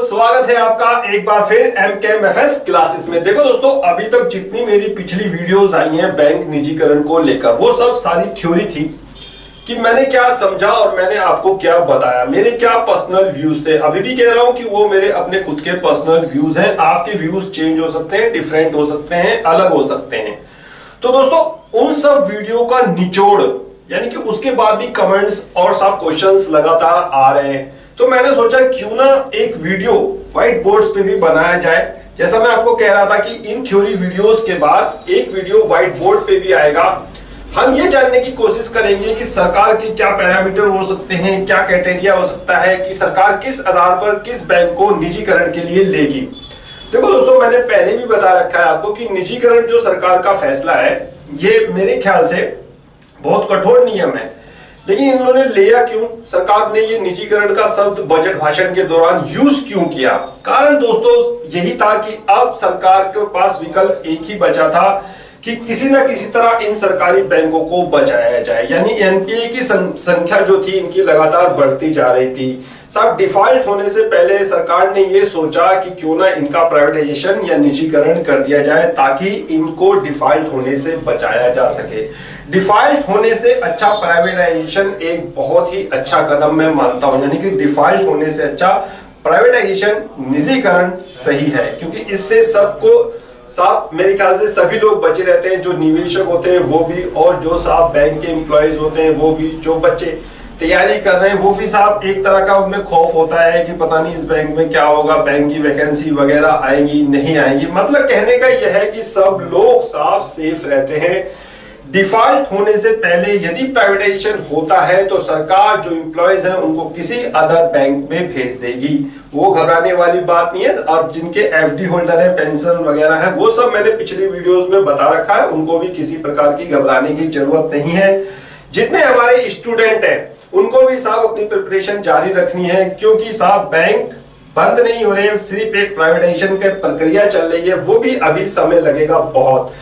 स्वागत है आपका एक बार फिर MKMFS क्लासेस में। देखो दोस्तों, अभी तक जितनी मेरी पिछली वीडियोस आई हैं बैंक निजीकरण को लेकर, वो सब सारी थ्योरी थी कि मैंने क्या समझा और मैंने आपको क्या बताया, मेरे क्या पर्सनल व्यूज थे। अभी भी कह रहा हूं कि वो मेरे अपने खुद के पर्सनल व्यूज हैं। आपके व्यूज चेंज हो सकते हैं, डिफरेंट हो सकते हैं, अलग हो सकते हैं। तो दोस्तों, उन सब वीडियो का निचोड़ यानी कि उसके बाद भी कमेंट्स और सब क्वेश्चंस लगातार आ रहे हैं, तो मैंने सोचा क्यों ना एक वीडियो व्हाइट बोर्ड्स पे भी बनाया जाए। जैसा मैं आपको कह रहा था कि इन थ्योरी वीडियोस के बाद एक वीडियो व्हाइट बोर्ड पे भी आएगा। हम ये जानने की कोशिश करेंगे कि सरकार के क्या पैरामीटर हो सकते हैं, क्या क्राइटेरिया हो सकता है कि सरकार किस आधार पर किस बैंक को निजीकरण के लिए लेगी। देखो दोस्तों, मैंने पहले भी बता रखा है आपको कि निजीकरण जो सरकार का फैसला है, ये मेरे ख्याल से बहुत कठोर नियम है, लेकिन इन्होंने लिया क्यों? सरकार ने ये निजीकरण का शब्द बजट भाषण के दौरान यूज क्यों किया? कारण दोस्तों यही था कि अब सरकार के पास विकल्प एक ही बचा था कि किसी ना किसी तरह इन सरकारी बैंकों को बचाया जाए। यानी एनपीए की संख्या जो थी इनकी लगातार बढ़ती जा रही थी। सब डिफॉल्ट होने से पहले सरकार ने ये सोचा कि क्यों ना इनका प्राइवेटाइजेशन या निजीकरण कर दिया जाए ताकि इनको डिफॉल्ट होने से बचाया जा सके। डिफॉल्ट होने से अच्छा प्राइवेटाइजेशन एक बहुत ही अच्छा कदम मैं मानता हूं, यानी कि डिफॉल्ट होने से अच्छा प्राइवेटाइजेशन निजीकरण सही है, क्योंकि इससे सबको साफ मेरे ख्याल से सभी लोग बचे रहते हैं, जो निवेशक होते हैं वो भी, और जो साफ बैंक के एम्प्लॉयज होते हैं वो भी, जो बच्चे तैयारी कर रहे हैं वो भी। साहब एक तरह का उनमें खौफ होता है कि पता नहीं इस बैंक में क्या होगा, बैंक की वैकेंसी वगैरह आएंगी नहीं आएंगी। मतलब कहने का यह है कि सब लोग साफ सेफ रहते हैं। डिफॉल्ट होने से पहले यदि प्राइवेटाइजेशन होता है तो सरकार जो एम्प्लॉयज हैं उनको किसी अदर बैंक में भेज देगी, वो घबराने वाली बात नहीं है। और जिनके एफडी होल्डर है, पेंशन वगैरह है, वो सब मैंने पिछली वीडियोस में बता रखा है, उनको भी किसी प्रकार की घबराने की जरूरत नहीं है। जितने हमारे स्टूडेंट हैं उनको भी साहब अपनी प्रिपरेशन जारी रखनी है, क्योंकि साहब बैंक बंद नहीं हो रहे हैं, सिर्फ एक प्राइवेटाइजेशन की प्रक्रिया चल रही है, वो भी अभी समय लगेगा बहुत।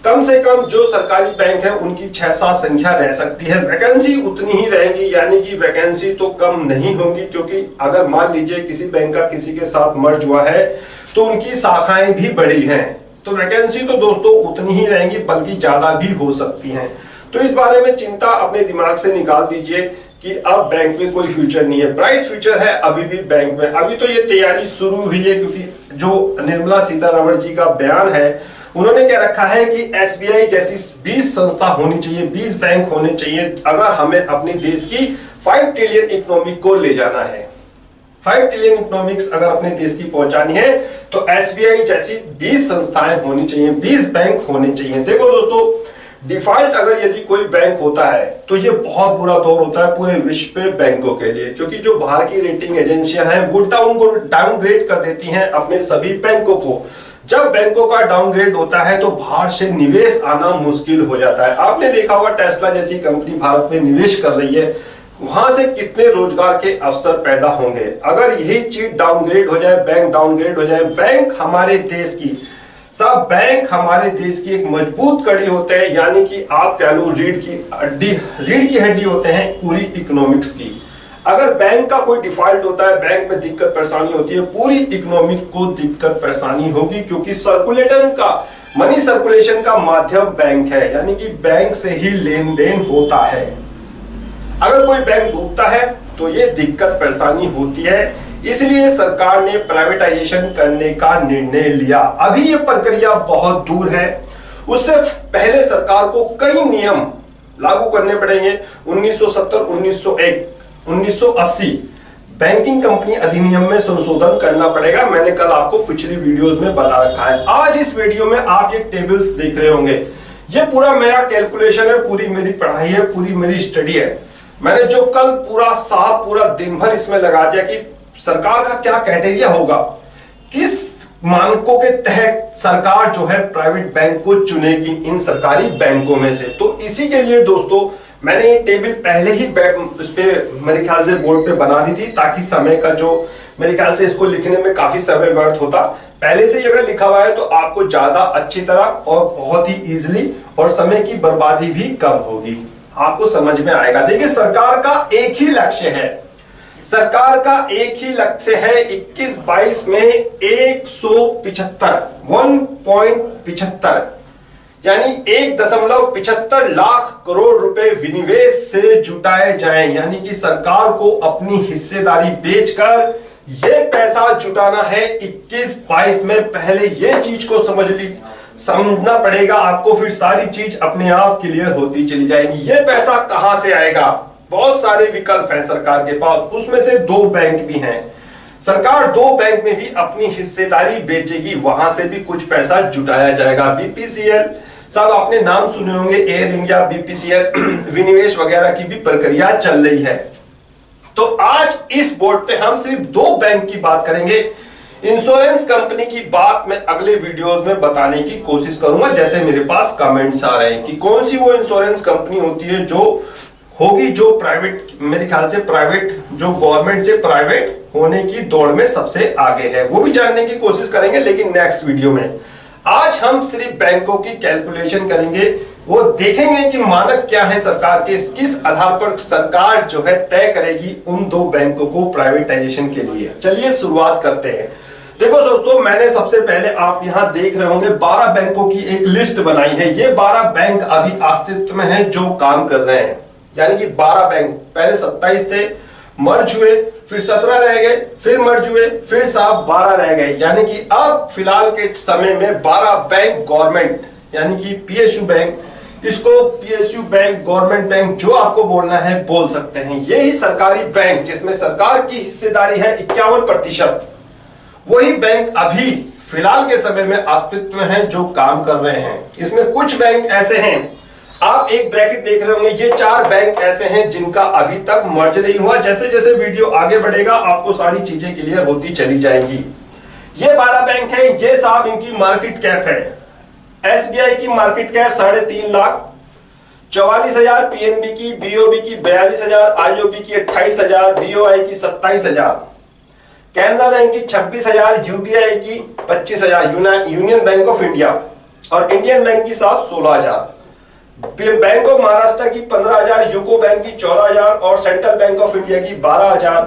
कम से कम जो सरकारी बैंक है उनकी 6-7 संख्या रह सकती है, वैकेंसी उतनी ही रहेगी, यानी कि वैकेंसी तो कम नहीं होंगी, क्योंकि अगर मान लीजिए किसी बैंक का किसी के साथ मर्ज हुआ है तो उनकी शाखाएं भी बड़ी हैं, तो वैकेंसी तो दोस्तों उतनी ही रहेंगी, बल्कि ज्यादा भी हो सकती हैं। तो इस बारे में चिंता अपने दिमाग से निकाल दीजिए कि अब बैंक में कोई फ्यूचर नहीं है, ब्राइट फ्यूचर है अभी भी बैंक में। अभी तो ये तैयारी शुरू हुई है, क्योंकि जो निर्मला सीतारमण जी का बयान है, उन्होंने क्या रखा है कि एसबीआई जैसी 20 संस्था होनी चाहिए, 20 बैंक होने चाहिए, अगर हमें अपने देश की 5 ट्रिलियन इकोनॉमी को ले जाना है। 5 ट्रिलियन इकोनॉमिक्स अगर अपने देश की पहुंचानी है तो एसबीआई जैसी 20 संस्थाएं होनी चाहिए, 20 बैंक होने चाहिए। देखो दोस्तों, डिफॉल्ट अगर यदि कोई बैंक होता है तो ये बहुत बुरा दौर होता है पूरे विश्व पे बैंकों के लिए, क्योंकि जो बाहर की रेटिंग एजेंसियां हैं वो डाउनग्रेड कर देती हैं अपने सभी बैंकों को। जब बैंकों का डाउनग्रेड होता है तो बाहर से निवेश आना मुश्किल हो जाता है। आपने देखा होगा टेस्ला जैसी कंपनी भारत में निवेश कर रही है, वहां से कितने रोजगार के अवसर पैदा होंगे। अगर यही चीज डाउनग्रेड हो जाए, बैंक डाउनग्रेड हो जाए, बैंक हमारे देश की हमारे देश की एक मजबूत कड़ी होते हैं, यानी कि आप कह लो रीढ़ की हड्डी होते हैं पूरी इकोनॉमिक्स की। अगर बैंक का कोई डिफॉल्ट होता है, बैंक में दिक्कत परेशानी होती है, पूरी इकोनॉमी को दिक्कत परेशानी होगी, क्योंकि मनी सर्कुलेशन का माध्यम बैंक है, यानी कि बैंक से ही लेन देन होता है। अगर कोई बैंक डूबता है तो ये दिक्कत परेशानी होती है, इसलिए सरकार ने प्राइवेटाइजेशन करने का निर्णय लिया। अभी ये प्रक्रिया बहुत दूर है, उससे पहले सरकार को कई नियम लागू करने पड़ेंगे। 1970, 1901, 1980 बैंकिंग कंपनी अधिनियम में संशोधन करना पड़ेगा। मैंने कल आपको पिछली वीडियोस में बता रखा है। आज इस वीडियो में आप ये टेबल्स देख रहे होंगे, ये पूरा मेरा कैलकुलेशन है, पूरी मेरी पढ़ाई है, पूरी मेरी स्टडी है। मैंने जो कल पूरा दिन भर इसमें लगा दिया कि सरकार का क्या क्राइटेरिया होगा, किस मानकों के तहत सरकार जो है प्राइवेट बैंक को चुनेगी इन सरकारी बैंकों में से। तो इसी के लिए दोस्तों मैंने ये टेबल पहले ही उस पे मेरे ख्याल से बोर्ड पे बना दी थी, ताकि समय का जो मेरे ख्याल से इसको लिखने में काफी समय व्यर्थ होता। पहले से अगर लिखा हुआ है तो आपको ज्यादा अच्छी तरह और बहुत ही इजीली और समय की बर्बादी भी कम होगी, आपको समझ में आएगा। देखिए, सरकार का एक ही लक्ष्य है सरकार का एक ही लक्ष्य है 21-22 में 1.75 यानी 1.75 लाख करोड़ रुपए विनिवेश से जुटाए जाएं। यानी कि सरकार को अपनी हिस्सेदारी बेचकर यह पैसा जुटाना है 21-22 में। पहले यह चीज को समझना पड़ेगा आपको, फिर सारी चीज अपने आप क्लियर होती चली जाएगी। यह पैसा कहां से आएगा? बहुत सारे विकल्प हैं सरकार के पास, उसमें से 2 बैंक भी हैं। सरकार 2 बैंक में भी अपनी हिस्सेदारी बेचेगी, वहां से भी कुछ पैसा जुटाया जाएगा। बीपीसीएल, सब आपने नाम सुने होंगे, एयर इंडिया, बीपीसीएल विनिवेश वगैरह की भी प्रक्रिया चल रही है। तो आज इस बोर्ड पे हम सिर्फ 2 बैंक की बात करेंगे। इंश्योरेंस कंपनी की बात मैं अगले वीडियोस में बताने की कोशिश करूंगा, जैसे मेरे पास कमेंट्स आ रहे हैं कि कौन सी वो इंश्योरेंस कंपनी होती है जो होगी, जो प्राइवेट, मेरे ख्याल से प्राइवेट, जो गवर्नमेंट से प्राइवेट होने की दौड़ में सबसे आगे है, वो भी जानने की कोशिश करेंगे, लेकिन नेक्स्ट वीडियो में। आज हम सिर्फ बैंकों की कैलकुलेशन करेंगे, वो देखेंगे कि मानक क्या है सरकार के, किस आधार पर सरकार जो है तय करेगी उन 2 बैंकों को प्राइवेटाइजेशन के लिए। चलिए शुरुआत करते हैं। देखो दोस्तों, मैंने सबसे पहले, आप यहां देख रहे होंगे, 12 बैंकों की एक लिस्ट बनाई है। ये 12 बैंक अभी अस्तित्व में है जो काम कर रहे हैं। यानी कि 12 बैंक, पहले 27 थे, मर्ज हुए, फिर 17 रह गए, फिर मर्ज हुए, फिर साहब 12 रह गए। यानी कि अब फिलहाल के समय में 12 बैंक गवर्नमेंट, यानी कि पीएसयू बैंक, इसको पीएसयू बैंक, गवर्नमेंट बैंक जो आपको बोलना है बोल सकते हैं। यही सरकारी बैंक जिसमें सरकार की हिस्सेदारी है 51%, वही बैंक अभी फिलहाल के समय में अस्तित्व में है जो काम कर रहे हैं। इसमें कुछ बैंक ऐसे हैं, आप एक ब्रैकेट देख रहे होंगे, ये 4 बैंक ऐसे हैं जिनका अभी तक मर्ज नहीं हुआ। जैसे जैसे वीडियो आगे बढ़ेगा आपको सारी चीजें क्लियर होती चली जाएंगी। ये 12 बैंक हैं, ये साहब इनकी मार्केट कैप है। एसबीआई की मार्केट कैप 3.5 लाख, 44,000 पीएनबी की, बीओबी की 42,000, आईओबी की 28,000, बीओआई की 27,000, कैनरा बैंक की 26,000, यूबीआई की 25,000, यूनियन बैंक ऑफ इंडिया और इंडियन बैंक की साहब 16,000, बैंक ऑफ महाराष्ट्र की 15,000, यूको बैंक की 14,000 और सेंट्रल बैंक ऑफ इंडिया की 12,000,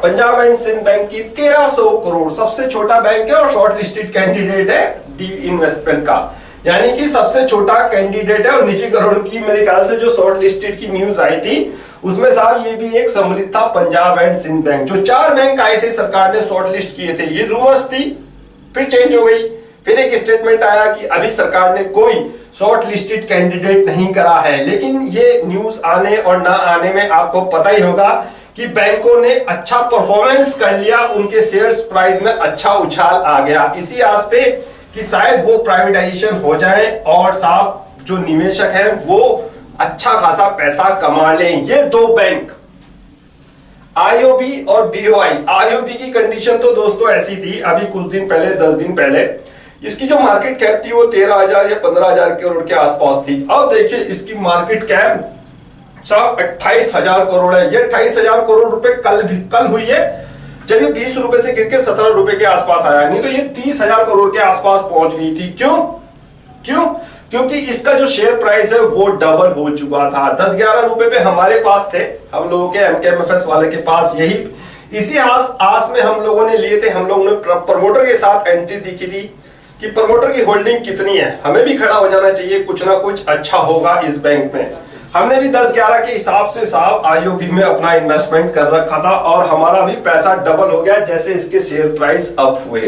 पंजाब एंड सिंध बैंक की 1300 करोड़। सबसे छोटा बैंक है और शॉर्ट लिस्टेड कैंडिडेट है डी इन्वेस्टमेंट का, यानी कि सबसे छोटा कैंडिडेट है। और निजीकरण की मेरे ख्याल से जो शॉर्ट लिस्टेड की न्यूज आई थी उसमें साहब ये भी एक सम्मिलित था, पंजाब एंड सिंध बैंक। जो 4 बैंक आए थे सरकार ने शॉर्ट लिस्ट किए थे, ये रूमर्स थी, फिर चेंज हो गई, फिर एक स्टेटमेंट आया कि अभी सरकार ने कोई शॉर्ट लिस्टेड कैंडिडेट नहीं करा है। लेकिन ये न्यूज आने और ना आने में आपको पता ही होगा कि बैंकों ने अच्छा परफॉर्मेंस कर लिया, उनके शेयर्स प्राइस में अच्छा उछाल आ गया, इसी आस पे कि शायद वो प्राइवेटाइजेशन हो जाए और साहब जो निवेशक हैं वो अच्छा खासा पैसा कमा लें। ये 2 बैंक, आईओबी और बीओआई। आईओबी की कंडीशन तो दोस्तों ऐसी थी, अभी कुछ दिन पहले, 10 दिन पहले, इसकी जो मार्केट कैप थी वो 13,000 या 15,000 करोड़ के आसपास थी। अब देखिए इसकी मार्केट कैप साहब 28,000 करोड़ है। ये 28,000 करोड़ रुपए कल हुई है जब ये 20 रुपए से गिर के 17 रुपए के आसपास आया, नहीं तो ये 30,000 करोड़ के आसपास पहुंच गई थी। क्यों? क्योंकि इसका जो शेयर प्राइस है वो डबल हो चुका था। 10-11 रुपए पे हमारे पास थे, हम लोगों के एमकेएमएफएस वाले के पास, यही इसी आस में हम लोगों ने लिए थे। हम लोगों ने प्रमोटर के साथ एंट्री देखी थी कि प्रमोटर की होल्डिंग कितनी है, हमें भी खड़ा हो जाना चाहिए, कुछ ना कुछ अच्छा होगा इस बैंक में। हमने भी 10-11 के हिसाब से साहब आईओबी में अपना इन्वेस्टमेंट कर रखा था और हमारा भी पैसा डबल हो गया जैसे इसके शेयर प्राइस अप हुए।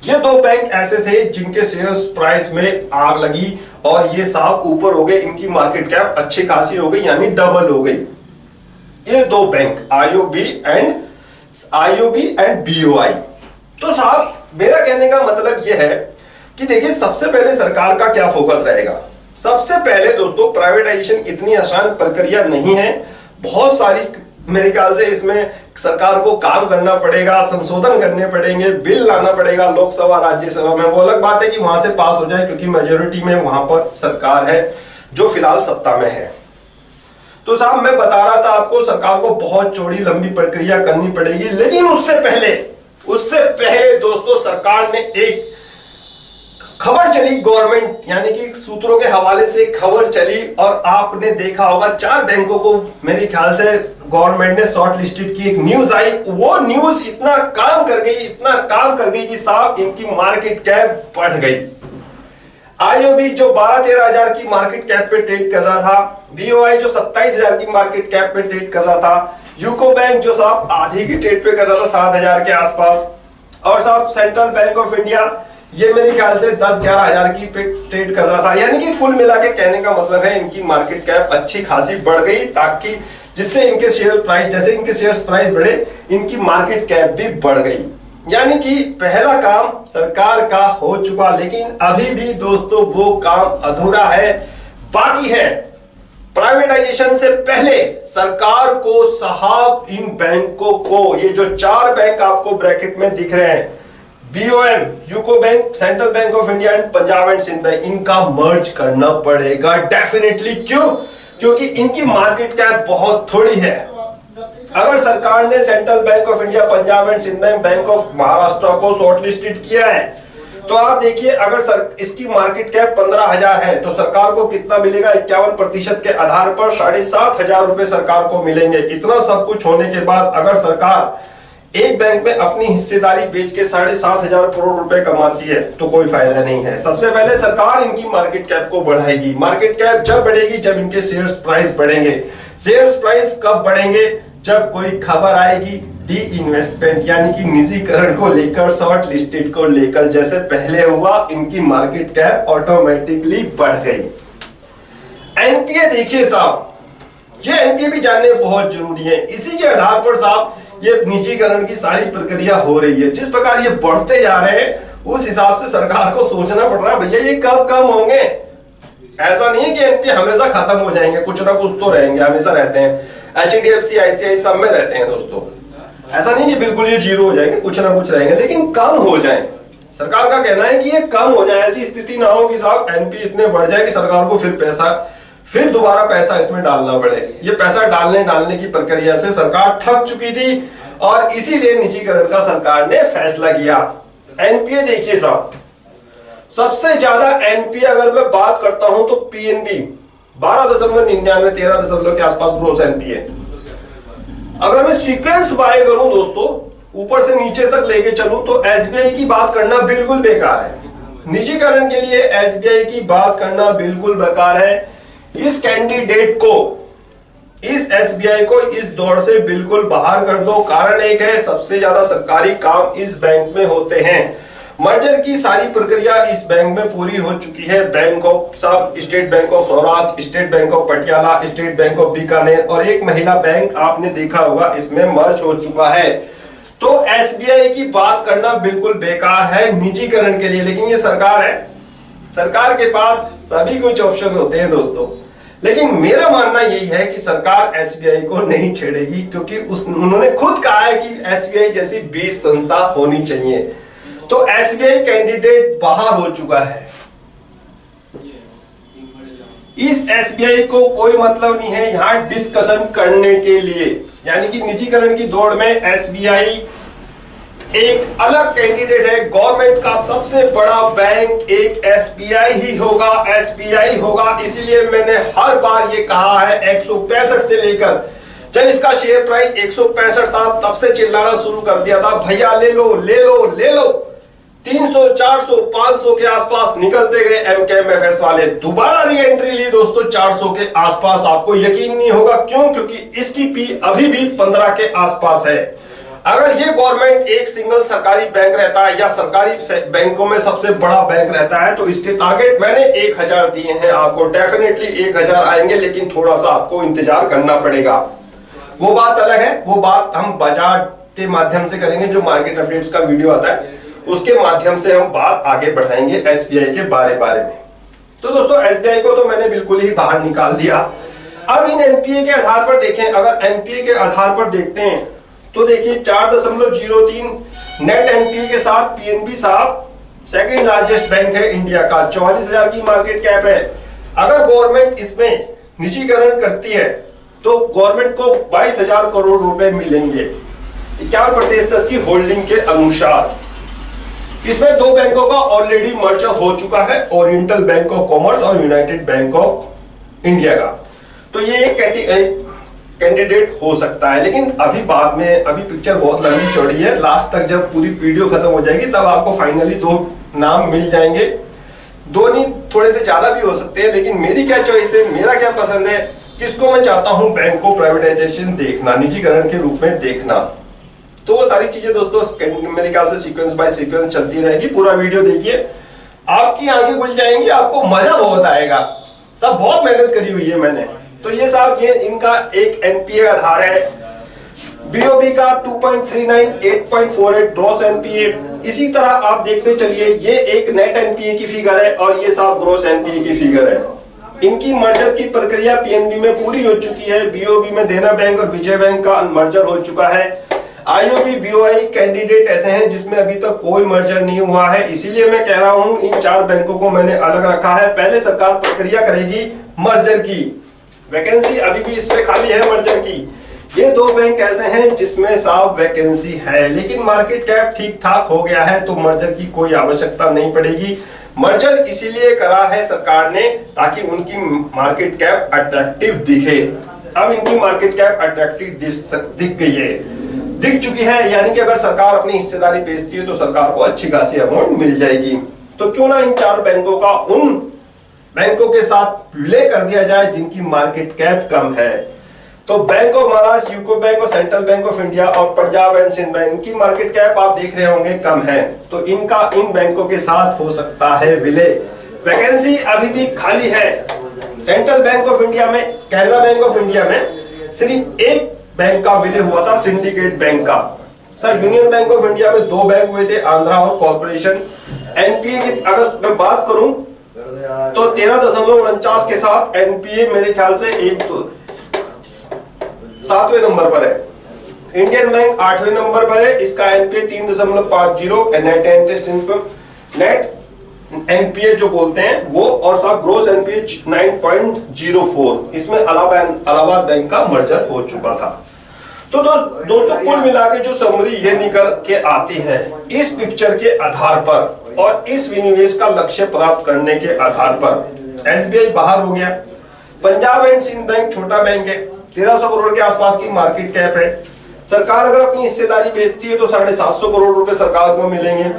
ये 2 बैंक ऐसे थे जिनके शेयर प्राइस में आग लगी और ये साहब ऊपर हो गए, इनकी मार्केट कैप अच्छी खासी हो गई, यानी डबल हो गई। ये 2 बैंक आईओबी एंड बीओआई। तो साहब मेरा कहने का मतलब यह है कि देखिए सबसे पहले सरकार का क्या फोकस रहेगा। सबसे पहले दोस्तों प्राइवेटाइजेशन इतनी आसान प्रक्रिया नहीं है, बहुत सारी मेरे ख्याल से इसमें सरकार को काम करना पड़ेगा, संशोधन करने पड़ेंगे, बिल लाना पड़ेगा लोकसभा राज्यसभा में। वो अलग बात है कि वहां से पास हो जाए क्योंकि मेजोरिटी में वहां पर सरकार है जो फिलहाल सत्ता में है। तो साहब मैं बता रहा था आपको सरकार को बहुत चौड़ी लंबी प्रक्रिया करनी पड़ेगी, लेकिन उससे पहले दोस्तों सरकार ने एक खबर चली गवर्नमेंट यानी कि सूत्रों के हवाले से खबर चली और आपने देखा होगा 4 बैंकों को मेरे ख्याल से गवर्नमेंट ने शॉर्ट लिस्टेड की। एक न्यूज आई, वो न्यूज इतना काम कर गई कि साहब इनकी मार्केट कैप बढ़ गई। आईओबी जो 12-13 हजार की मार्केट कैप पे ट्रेड कर रहा था, बीओआई जो 27,000 की मार्केट कैप पे ट्रेड कर रहा था, यूको बैंक जो साहब आधी की ट्रेड पे कर रहा था 7,000 के आसपास, और साहब सेंट्रल बैंक ऑफ इंडिया ये मेरे ख्याल से 10-11 हजार की पे ट्रेड कर रहा था। यानी कि कुल मिला के कहने का मतलब है इनकी मार्केट कैप अच्छी खासी बढ़ गई, ताकि जिससे इनके शेयर प्राइस, जैसे इनके शेयर प्राइस बढ़े इनकी मार्केट कैप भी बढ़ गई। यानी कि पहला काम सरकार का हो चुका, लेकिन अभी भी दोस्तों वो काम अधूरा है, बाकी है। प्राइवेटाइजेशन से पहले सरकार को साहब इन बैंकों को, ये जो 4 बैंक आपको ब्रैकेट में दिख रहे हैं, BOM, UCO Bank, Central Bank of India and Punjab and Sindh Bank, इनका मर्ज करना पड़ेगा डेफिनेटली। क्यों? क्योंकि इनकी मार्केट कैप बहुत थोड़ी है। अगर सरकार ने Central Bank of India, Punjab and Sindh Bank of Maharashtra को शॉर्टलिस्टेड किया है, तो आप देखिए अगर इसकी मार्केट कैप 15,000 है तो सरकार को कितना मिलेगा? 51% के आधार पर 7,500 रुपए सरकार को मिलेंगे। इतना सब कुछ होने के बाद अगर सरकार एक बैंक में अपनी हिस्सेदारी बेच के 7,500 करोड़ रुपए कमाती है तो कोई फायदा नहीं है। सबसे पहले सरकार इनकी मार्केट कैप को बढ़ाएगी। मार्केट कैप जब बढ़ेगी जब इनके शेयर्स प्राइस बढ़ेंगे। शेयर्स प्राइस कब बढ़ेंगे? जब कोई खबर आएगी डी इन्वेस्टमेंट यानी कि निजीकरण को लेकर, शॉर्ट लिस्टेड को लेकर, जैसे पहले हुआ, इनकी मार्केट कैप ऑटोमेटिकली बढ़ गई। एनपीए देखिए साहब, ये एनपीए भी जानने बहुत जरूरी है। इसी के आधार पर साहब ये निजीकरण की सारी प्रक्रिया हो रही है। जिस प्रकार ये बढ़ते जा रहे हैं उस हिसाब से सरकार को सोचना पड़ रहा है, भैया ये कब कम होंगे। ऐसा नहीं है कि एनपीए हमेशा खत्म हो जाएंगे, कुछ ना कुछ तो रहेंगे, हमेशा रहते हैं। एचडीएफसी, आईसीआई सब में रहते हैं दोस्तों। ऐसा नहीं कि बिल्कुल ये जीरो हो जाएंगे, कुछ ना कुछ रहेंगे, लेकिन कम हो जाए। सरकार का कहना है कि ये कम हो जाए, ऐसी स्थिति ना हो कि साहब एनपीए इतने बढ़ जाए कि सरकार को फिर दोबारा पैसा इसमें डालना पड़े। ये पैसा डालने की प्रक्रिया से सरकार थक चुकी थी और इसीलिए निजीकरण का सरकार ने फैसला किया। एनपीए देखिए साहब, सबसे ज्यादा एनपीए अगर मैं बात करता हूं तो पीएनबी 12.99, 13 के आसपास ग्रोस एनपीए। अगर मैं सीक्वेंस बाय करूं दोस्तों, ऊपर से नीचे तक लेके चलूं तो एसबीआई की बात करना बिल्कुल बेकार है। निजीकरण के लिए एसबीआई की बात करना बिल्कुल बेकार है। इस कैंडिडेट को, इस एसबीआई को इस दौड़ से बिल्कुल बाहर कर दो। कारण एक है, सबसे ज्यादा सरकारी काम इस बैंक में होते हैं। मर्जर की सारी प्रक्रिया इस बैंक में पूरी हो चुकी है। बैंक ऑफ सब, state bank of Saurashtra, state bank of Patiala, state bank of Bikaner और एक महिला बैंक आपने देखा होगा इसमें मर्ज हो चुका है। तो एसबीआई की बात करना बिल्कुल बेकार है निजीकरण के लिए। लेकिन ये सरकार है, सरकार के पास सभी कुछ ऑप्शन होते हैं दोस्तों। लेकिन मेरा मानना यही है कि सरकार एसबीआई को नहीं छेड़ेगी, क्योंकि उन्होंने खुद कहा है कि एसबीआई जैसी 20 संस्था होनी चाहिए। तो एसबीआई कैंडिडेट बाहर हो चुका है। इस एसबीआई को कोई मतलब नहीं है यहां डिस्कशन करने के लिए। यानी कि निजीकरण की दौड़ में एसबीआई एक अलग कैंडिडेट है। गवर्नमेंट का सबसे बड़ा बैंक एक एसबीआई ही होगा, एसबीआई होगा। इसलिए मैंने हर बार ये कहा है, 165 से लेकर जब इसका शेयर प्राइस 165 था तब से चिल्लाना शुरू कर दिया था, भैया ले लो ले लो ले लो। 300, 400, 500 के आसपास निकलते गए एमकेएमएफएस वाले, दोबारा री एंट्री ली दोस्तों 400 के आसपास। आपको यकीन नहीं होगा क्यों? क्योंकि इसकी पी अभी भी 15 के आसपास है। अगर ये गवर्नमेंट एक सिंगल सरकारी बैंक रहता है या सरकारी बैंकों में सबसे बड़ा बैंक रहता है तो इसके टारगेट मैंने 1000 दिए हैं आपको। डेफिनेटली 1000 आएंगे, लेकिन थोड़ा सा आपको इंतजार करना पड़ेगा। वो बात अलग है, वो बात हम बाजार के माध्यम से करेंगे। जो मार्केट अपडेट्स का वीडियो आता है उसके माध्यम से हम बात आगे बढ़ाएंगे एसबीआई के बारे में। तो दोस्तों एसबीआई को तो मैंने बिल्कुल ही बाहर निकाल दिया। अब इन एनपीए के आधार पर देखें, अगर एनपीए के आधार पर देखते हैं तो देखिए 4.03 नेट एनपीए के साथ पीएनबी साहब सेकंड लार्जेस्ट बैंक है इंडिया का। 44,000 की मार्केट कैप है। अगर गवर्नमेंट इसमें निजीकरण करती है तो गवर्नमेंट को 22,000 करोड़ रुपए मिलेंगे 51% की होल्डिंग के अनुसार। इसमें दो बैंकों का ऑलरेडी मर्जर हो चुका है, ओरिएंटल बैंक ऑफ कॉमर्स और यूनाइटेड बैंक ऑफ इंडिया का। तो ये एक कैंडिडेट हो सकता है, लेकिन अभी बाद में, अभी पिक्चर बहुत लंबी चौड़ी है, लास्ट तक जब पूरी वीडियो खत्म हो जाएगी तब आपको फाइनली दो नाम मिल जाएंगे। दो नहीं, थोड़े से ज्यादा भी हो सकते हैं, लेकिन मेरी क्या चॉइस है, मेरा क्या पसंद है, किसको मैं चाहता हूं बैंक को प्राइवेटाइजेशन देखना, निजीकरण के रूप में देखना। तो वो सारी चीजें दोस्तों मेरे ख्याल से सीक्वेंस बाय सीक्वेंस चलती रहेगी। पूरा वीडियो देखिए, आपकी आंखें खुल जाएंगी, आपको मजा बहुत आएगा। सब बहुत मेहनत करी हुई है मैंने। तो ये साहब, ये इनका एक एनपीए आधार है, बीओबी का 2.39, 8.48 ग्रॉस एनपीए। इसी तरह आप देखते चलिए, ये एक नेट एनपीए की फिगर है और ये साहब ग्रॉस एनपीए की फिगर है। इनकी मर्जर की प्रक्रिया पीएनबी में पूरी हो चुकी है। बीओबी में देना बैंक और विजय बैंक का मर्जर हो चुका है। आईओबी बीओआई कैंडिडेट ऐसे हैं जिसमें अभी तक कोई मर्जर नहीं हुआ है, इसीलिए मैं कह रहा हूं इन चार बैंकों को मैंने अलग रखा है। पहले सरकार प्रक्रिया करेगी मर्जर की, वैकेंसी अभी भी इसमें खाली है मर्जर की। ये दो बैंक ऐसे हैं जिसमें साफ वैकेंसी है, लेकिन मार्केट कैप ठीक ठाक हो गया है, तो मर्जर की कोई आवश्यकता नहीं पड़ेगी। मर्जर इसीलिए करा है सरकार ने ताकि उनकी मार्केट कैप अट्रैक्टिव दिखे। अब इनकी मार्केट कैप अट्रैक्टिव दिख गई है, दिख चुकी है, यानी कि अगर सरकार अपनी हिस्सेदारी बेचती है तो सरकार को अच्छी खासी अमाउंट मिल जाएगी। तो क्यों ना इन चार बैंकों का उन बैंकों के साथ विलय कर दिया जाए जिनकी मार्केट कैप कम है। तो bank of Maharashtra, UCO bank और सेंट्रल बैंक ऑफ इंडिया और पंजाब एंड सिंध बैंक की मार्केट कैप आप देख रहे होंगे कम है, तो इनका इन बैंकों के साथ हो सकता है विलय। वैकेंसी अभी भी खाली है। सेंट्रल बैंक ऑफ इंडिया में, कैनरा बैंक ऑफ इंडिया में सिर्फ एक बैंक का विलय हुआ था, सिंडिकेट बैंक का। Sir, union bank of India में दो बैंक हुए थे, आंध्रा और कॉर्पोरेशन। एनपीए की अगर मैं बात करूं तो 13.49 के साथ एनपीए मेरे ख्याल से 7वें नंबर पर है। इंडियन बैंक 8वें नंबर पर है, इसका NPA 3.50, net interest income, net NPA जो बोलते हैं वो, और साथ ग्रोस एनपीए 9.04। इसमें इलाहाबाद बैंक का मर्जर हो चुका था। तो दोस्तों कुल मिला के जो समरी ये निकल के आती है इस पिक्चर के आधार पर और इस विनिवेश का लक्ष्य प्राप्त करने के आधार पर, एसबीआई बाहर हो गया। पंजाब एंड सिंध बैंक छोटा बैंक है, 1300 करोड़ के आसपास की मार्केट कैप है। सरकार अगर अपनी हिस्सेदारी बेचती है तो 750 करोड़ रुपए सरकार को मिलेंगे।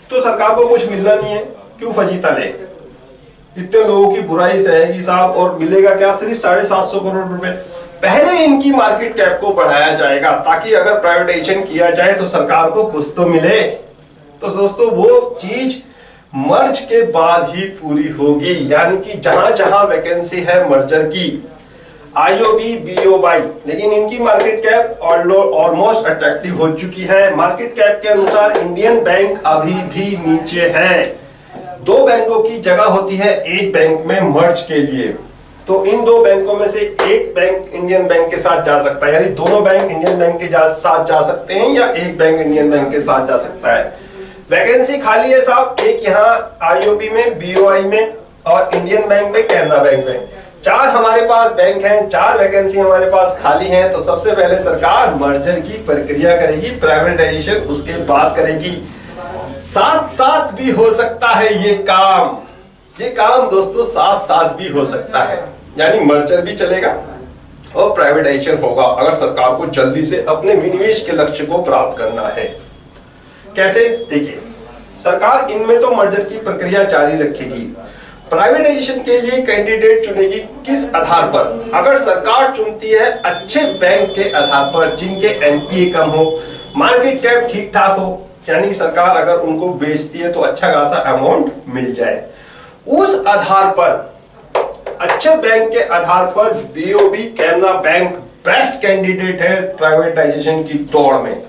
तो सरकार को कुछ मिलना नहीं है, क्यों फजीता ले, इतने लोगों की बुराई सहेगी साहब, और मिलेगा क्या, सिर्फ 750 करोड़ रुपए। पहले इनकी मार्केट कैप को बढ़ाया जाएगा ताकि अगर प्राइवेटाइजेशन किया जाए तो सरकार को कुछ तो मिले। तो दोस्तों वो चीज मर्ज के बाद ही पूरी होगी, यानी कि जहां जहां वैकेंसी है मर्जर की, आईओबी बीओबाई, लेकिन इनकी मार्केट कैप ऑलमोस्ट अट्रैक्टिव हो चुकी है। मार्केट कैप के अनुसार इंडियन बैंक अभी भी नीचे है। दो बैंकों की जगह होती है एक बैंक में मर्ज के लिए, तो इन दो बैंकों में से एक बैंक इंडियन बैंक के साथ जा सकता है, यानी दोनों बैंक इंडियन बैंक के साथ जा सकते हैं या एक बैंक इंडियन बैंक के साथ जा सकता है। वैकेंसी खाली है साहब, एक यहाँ आईओबी में, बीओआई में और इंडियन बैंक में, कैनरा बैंक में। चार हमारे पास बैंक हैं, चार वैकेंसी हमारे पास खाली हैं। तो सबसे पहले सरकार मर्जर की प्रक्रिया करेगी, प्राइवेटाइजेशन उसके बाद करेगी। साथ साथ भी हो सकता है ये काम दोस्तों साथ साथ भी हो सकता है, यानी मर्जर भी चलेगा और प्राइवेटाइजेशन होगा अगर सरकार को जल्दी से अपने विनिवेश के लक्ष्य को प्राप्त करना है। कैसे, देखिए, सरकार इनमें तो मर्जर की प्रक्रिया जारी रखेगी, प्राइवेटाइजेशन के लिए कैंडिडेट चुनेगी किस आधार पर, अगर सरकार चुनती है अच्छे बैंक के आधार पर जिनके एनपीए कम हो, मार्केट कैप ठीक ठाक हो, यानी सरकार अगर उनको बेचती है तो अच्छा खासा अमाउंट मिल जाए, उस आधार पर, अच्छे बैंक के आधार पर BOB Canara bank best candidate है प्राइवेटाइजेशन की दौड़ में।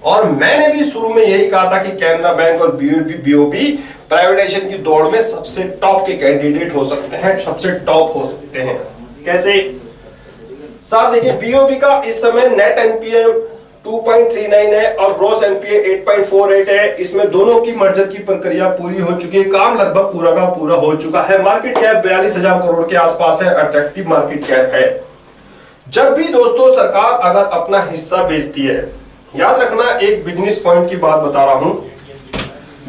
और मैंने भी शुरू में यही कहा था कि कैनरा बैंक और बीओबी प्राइवेटाइजेशन की दौड़ में सबसे टॉप के कैंडिडेट हो सकते हैं, सबसे टॉप हो सकते हैं। कैसे साहब, देखिए, बीओबी का इस समय नेट एनपीए 2.39 है और ग्रॉस एनपीए 8.48 है। इसमें दोनों की मर्जर की प्रक्रिया पूरी हो चुकी है, काम लगभग पूरा का पूरा हो चुका है। मार्केट कैप 42,000 करोड़ के आसपास है, अट्रैक्टिव मार्केट कैप है। जब भी दोस्तों सरकार अगर अपना हिस्सा बेचती है, याद रखना, एक बिजनेस पॉइंट की बात बता रहा हूं,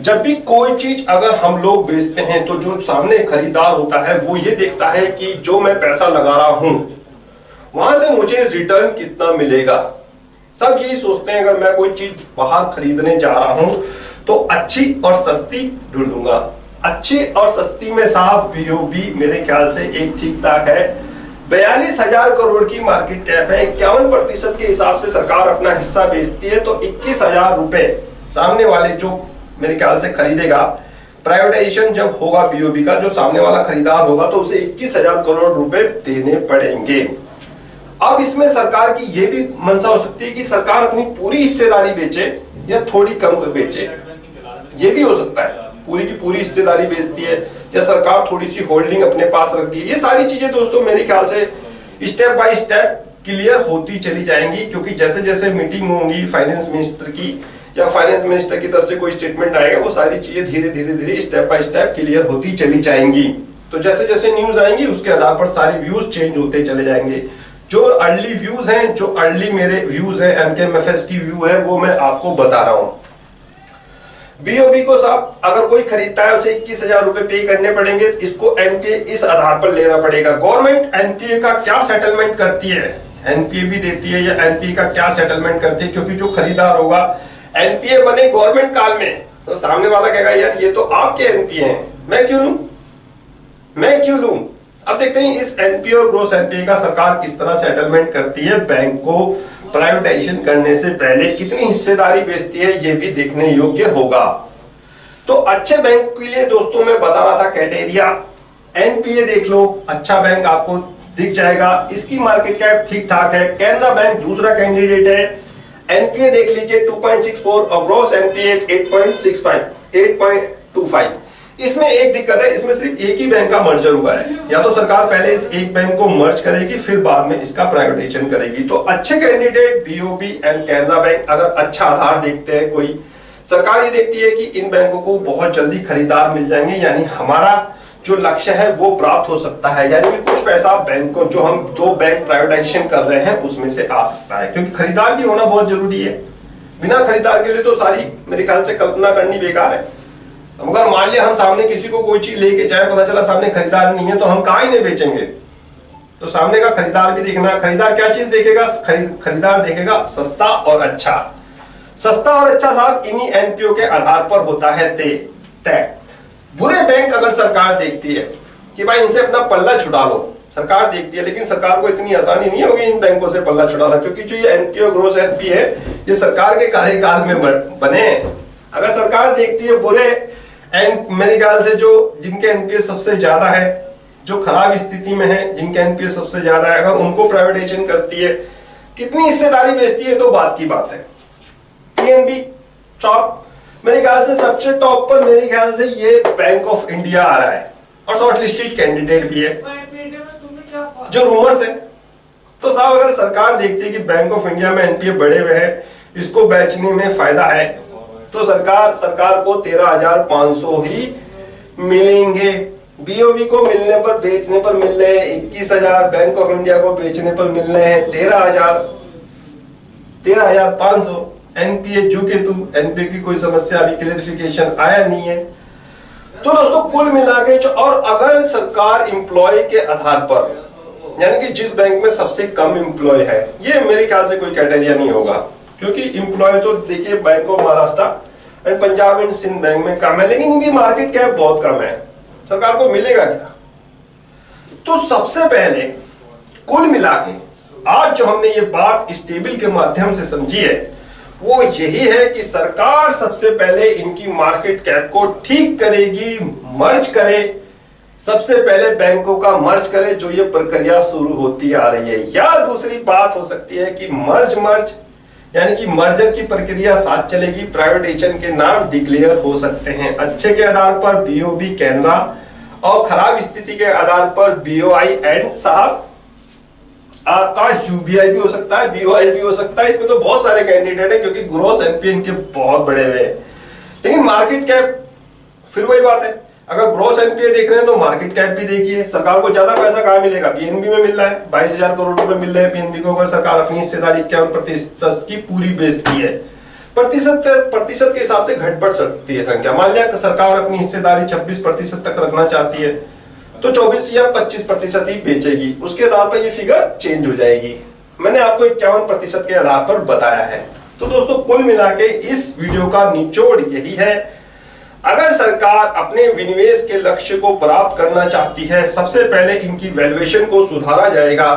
जब भी कोई चीज अगर हम लोग बेचते हैं तो जो सामने खरीदार होता है वो ये देखता है कि जो मैं पैसा लगा रहा हूं वहां से मुझे रिटर्न कितना मिलेगा। सब यही सोचते हैं अगर मैं कोई चीज बाहर खरीदने जा रहा हूं तो अच्छी और सस्ती ढूंढूंगा। अच्छी और सस्ती में साहब बीओबी मेरे ख्याल से एक ठीक ठाक है। 42,000 करोड़ की मार्केट कैप है, 51% के हिसाब से सरकार अपना हिस्सा बेचती है, तो 21,000 रुपए सामने वाले जो मेरे ख्याल से खरीदेगा, प्राइवेटाइजेशन जब होगा बीओबी का, जो सामने वाला खरीदार होगा तो उसे 21,000 करोड़ रुपए देने पड़ेंगे। अब इसमें सरकार की यह भी मंशा हो सकती है कि सरकार अपनी पूरी हिस्सेदारी बेचे या थोड़ी कम बेचे, ये भी हो सकता है। पूरी की पूरी हिस्सेदारी बेचती है या सरकार थोड़ी सी होल्डिंग अपने पास रखती है। ये सारी चीजें दोस्तों मेरे ख्याल से स्टेप बाय स्टेप क्लियर होती चली जाएंगी, क्योंकि जैसे जैसे मीटिंग होंगी फाइनेंस मिनिस्टर की या फाइनेंस मिनिस्टर की तरफ से कोई स्टेटमेंट आएगा, वो सारी चीजें धीरे धीरे धीरे स्टेप बाय स्टेप क्लियर होती चली जाएंगी। तो जैसे जैसे न्यूज आएंगी उसके आधार पर सारे व्यूज चेंज होते चले जाएंगे। जो अर्ली व्यूज हैं, जो अर्ली मेरे व्यूज हैं, एमकेएमएफएस की व्यू है, वो मैं आपको बता रहा हूं। बीओबी को साहब अगर कोई खरीदता है उसे 21,000 रुपए पे करने पड़ेंगे। इसको एनपीए इस आधार पर लेना पड़ेगा। गवर्नमेंट एनपीए का क्या सेटलमेंट करती है, एनपीए भी देती है या एनपीए का क्या सेटलमेंट करती है, क्योंकि जो खरीदार होगा एनपीए बने गवर्नमेंट काल में तो सामने वाला कहेगा यार ये तो आपके एनपीए हैं, मैं क्यों लूं। अब देखते हैं इस एनपीए और ग्रॉस एनपीए का सरकार किस तरह सेटलमेंट करती है। बैंक को प्राइवेटाइजेशन करने से पहले कितनी हिस्सेदारी बेचती है ये भी देखने योग्य होगा। तो अच्छे बैंक के लिए दोस्तों मैं बता रहा था क्राइटेरिया, एनपीए देख लो, अच्छा बैंक आपको दिख जाएगा। इसकी मार्केट कैप ठीक ठाक है। कैनरा बैंक दूसरा कैंडिडेट है। एनपीए देख लीजिए 2.64 और ग्रॉस एनपीए 8.25। इसमें एक दिक्कत है, इसमें सिर्फ एक ही बैंक का मर्जर हुआ है। या तो सरकार पहले इस एक बैंक को मर्ज करेगी फिर बाद में इसका प्राइवेटाइजेशन करेगी। तो अच्छे candidate BOB and Canara bank अगर अच्छा आधार देखते हैं, कोई सरकार ये देखती है कि इन बैंकों को बहुत जल्दी खरीदार मिल जाएंगे, यानी हमारा जो लक्ष्य है वो प्राप्त हो सकता है, यानी कि कुछ पैसा बैंक को जो हम 2 बैंक प्राइवेटाइजेशन कर रहे हैं उसमें से आ सकता है, क्योंकि खरीदार भी होना बहुत जरूरी है। बिना खरीदार के लिए तो सारी मेरे ख्याल से कल्पना करनी बेकार है। अगर मान लिया हम सामने किसी को कोई चीज लेके जाए, पता चला सामने खरीदार नहीं है, तो हम कहां इन्हें बेचेंगे। तो सामने का खरीदार भी देखना। खरीदार क्या चीज देखेगा, खरीदार देखेगा सस्ता और अच्छा। सस्ता और अच्छा साहब इन्हीं एनपीओ के आधार पर होता है तय। बुरे बैंक अगर सरकार देखती है कि भाई इनसे अपना पल्ला छुड़ा लो, सरकार देखती है, लेकिन सरकार को इतनी आसानी नहीं होगी इन बैंकों से पल्ला छुड़ाना, क्योंकि जो ये एनपीओ ग्रोस एनपीए है ये सरकार के कार्यकाल में बने। अगर सरकार देखती है बुरे एंड मेरे ख्याल से जो जिनके एनपीए सबसे ज्यादा है, जो खराब स्थिति में है, जिनके एनपीए सबसे ज्यादा है, अगर उनको प्राइवेटाइजेशन करती है, कितनी हिस्सेदारी बेचती है तो बात की बात है। पीएनबी टॉप मेरे ख्याल से सबसे टॉप पर मेरे ख्याल से ये बैंक ऑफ इंडिया आ रहा है और शॉर्ट लिस्टेड कैंडिडेट भी है जो रूमर्स है। तो साहब अगर सरकार देखती है कि बैंक ऑफ इंडिया में एनपीए बढ़े हुए हैं, इसको बेचने में फायदा है, तो सरकार को 13,500 ही मिलेंगे। बीओबी को मिलने पर बेचने पर मिल रहे हैं 21,000, बैंक ऑफ इंडिया को बेचने पर मिल रहे हैं 13,500। एनपीए एनपीए की कोई समस्या अभी क्लियरिफिकेशन आया नहीं है। तो दोस्तों कुल मिला के और अगर सरकार एम्प्लॉय के आधार पर, यानी कि जिस बैंक में सबसे कम एम्प्लॉय है, ये मेरे ख्याल से कोई क्राइटेरिया नहीं होगा, क्योंकि एम्प्लॉय तो देखिए Bank of Maharashtra and Punjab and Sindh Bank में कम है, लेकिन इनकी मार्केट कैप बहुत कम है। सरकार को मिलेगा क्या। तो सबसे पहले कुल मिला के आज जो हमने ये बात इस टेबल के माध्यम से समझी है वो यही है कि सरकार सबसे पहले इनकी मार्केट कैप को ठीक करेगी, मर्ज करे, सबसे पहले बैंकों का मर्ज करे, जो ये प्रक्रिया शुरू होती आ रही है। या दूसरी बात हो सकती है कि मर्ज यानी कि मर्जर की प्रक्रिया साथ चलेगी, प्राइवेटाइजेशन के नाम डिक्लेयर हो सकते हैं। अच्छे के आधार पर बीओबी कैनरा और खराब स्थिति के आधार पर बीओआई एंड साहब आपका यूबीआई भी हो सकता है, बीओआई भी हो सकता है। इसमें तो बहुत सारे कैंडिडेट हैं क्योंकि ग्रॉस एनपीए इनके बहुत बड़े हुए हैं। लेकिन मार्केट कैप फिर वही बात है, अगर ग्रॉस एनपीए देख रहे हैं तो मार्केट कैप भी देखिए। सरकार को ज्यादा पैसा कहां मिलेगा, पीएनबी में मिल रहा है, 22,000 करोड़ रुपए मिल रहे हैं पीएनबी को। अगर सरकार अपनी हिस्सेदारी 51% की पूरी बेचती है प्रतिशत के हिसाब से घट बढ़ सकती है संख्या। मान लिया सरकार अपनी हिस्सेदारी 26% तक रखना चाहती है तो 24 या 25% ही बेचेगी, उसके आधार पर ये फिगर चेंज हो जाएगी। मैंने आपको 51% के आधार पर बताया है। तो दोस्तों कुल मिला के इस वीडियो का निचोड़ यही है, अगर सरकार अपने विनिवेश के लक्ष्य को प्राप्त करना चाहती है, सबसे पहले इनकी वैल्यूएशन को सुधारा जाएगा।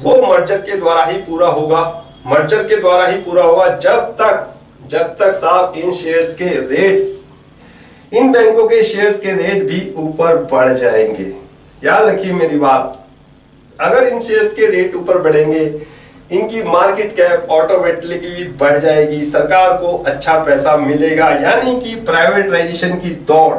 वो मर्जर के द्वारा ही पूरा होगा, मर्जर के द्वारा ही पूरा होगा। जब तक साहब इन शेयर्स के रेट्स, इन बैंकों के शेयर्स के रेट भी ऊपर बढ़ जाएंगे। याद रखिए मेरी बात, अगर इन शेयर्स के रेट ऊपर बढ़ेंगे, इनकी मार्केट कैप ऑटोमेटिकली बढ़ जाएगी, सरकार को अच्छा पैसा मिलेगा। यानी कि प्राइवेटाइजेशन की दौड़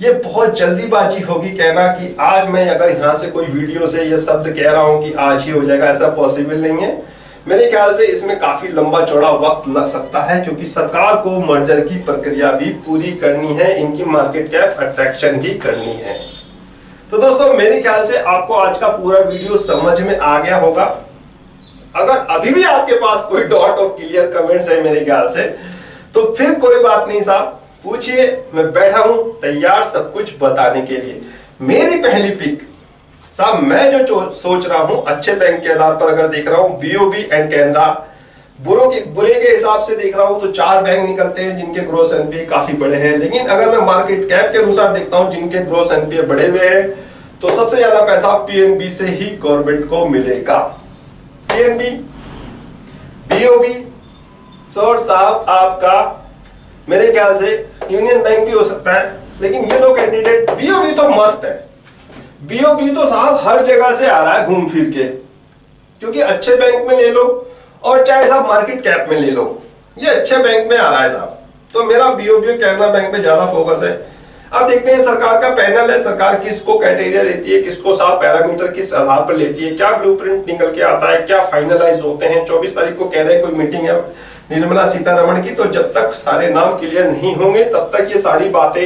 ये बहुत जल्दीबाजी होगी। कहना कि आज मैं अगर यहां से कोई वीडियो से यह शब्द कह रहा हूं कि आज ही हो जाएगा, ऐसा पॉसिबल नहीं है। मेरे ख्याल से इसमें काफी लंबा चौड़ा वक्त लग सकता है, क्योंकि सरकार को मर्जर की प्रक्रिया भी पूरी करनी है, इनकी मार्केट कैप अट्रैक्शन भी करनी है। तो दोस्तों मेरे ख्याल से आपको आज का पूरा वीडियो समझ में आ गया होगा। अगर अभी भी आपके पास कोई डॉट और क्लियर कमेंट्स है मेरे ख्याल से, तो फिर कोई बात नहीं साहब, पूछिए, मैं बैठा हूं तैयार सब कुछ बताने के लिए। मेरी पहली पिक साहब, मैं जो सोच रहा हूं अच्छे बैंक के आधार पर अगर देख रहा हूं, बीओबी एंड कैनरा। बुरे के हिसाब से देख रहा हूं तो 4 बैंक निकलते हैं जिनके ग्रोस एनपीए काफी बड़े हैं। लेकिन अगर मैं मार्केट कैप के अनुसार देखता हूं जिनके ग्रोस एनपीए बड़े हुए हैं, तो सबसे ज्यादा पैसा पीएनबी से ही गवर्नमेंट को मिलेगा। पीएनबी, बीओबी, सर साहब आपका मेरे ख्याल से यूनियन बैंक भी हो सकता है, लेकिन ये दो कैंडिडेट, बीओबी तो मस्त है। बीओबी तो साहब हर जगह से आ रहा है घूम फिर के, क्योंकि अच्छे बैंक में ले लो और चाहे साहब मार्केट कैप में ले लो, ये अच्छे बैंक में आ रहा है साहब। तो मेरा बीओबी और कैनरा बैंक पे ज्यादा फोकस है। अब देखते हैं सरकार का पैनल है, सरकार किसको क्राइटेरिया लेती है, किसको साहब पैरामीटर किस आधार पर लेती है, क्या ब्लूप्रिंट निकल के आता है, क्या फाइनलाइज होते हैं। 24 तारीख को कह रहे हैं कोई मीटिंग है निर्मला सीतारमण की, तो जब तक सारे नाम क्लियर नहीं होंगे तब तक ये सारी बातें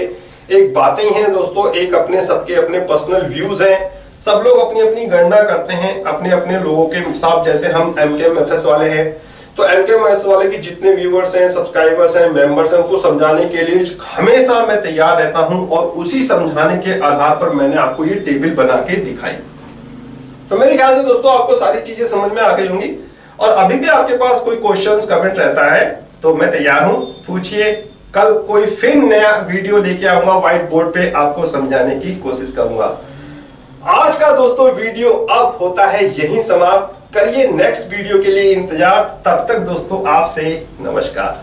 एक बातें ही हैं दोस्तों। एक अपने सबके अपने पर्सनल व्यूज हैं, सब लोग अपनी अपनी गणना करते हैं अपने अपने लोगों के हिसाब। जैसे हम एमकेएमएफएस वाले हैं, तो एमकेएमएफएस वाले की जितने व्यूअर्स हैं, सब्सक्राइबर्स हैं, मेंबर्स हैं, उनको समझाने के लिए हमेशा मैं तैयार रहता हूं, और उसी समझाने के आधार पर मैंने आपको ये टेबल बना के दिखाई। तो मेरे ख्याल से दोस्तों आपको सारी चीजें समझ में आ गई होंगी। और अभी भी आपके पास कोई क्वेश्चंस कमेंट रहता है तो मैं तैयार हूं, पूछिए। कल कोई फिर नया वीडियो लेके आऊंगा, व्हाइट बोर्ड पे आपको समझाने की कोशिश करूंगा। आज का दोस्तों वीडियो अब होता है यहीं समाप्त। करिए नेक्स्ट वीडियो के लिए इंतजार। तब तक दोस्तों आपसे नमस्कार।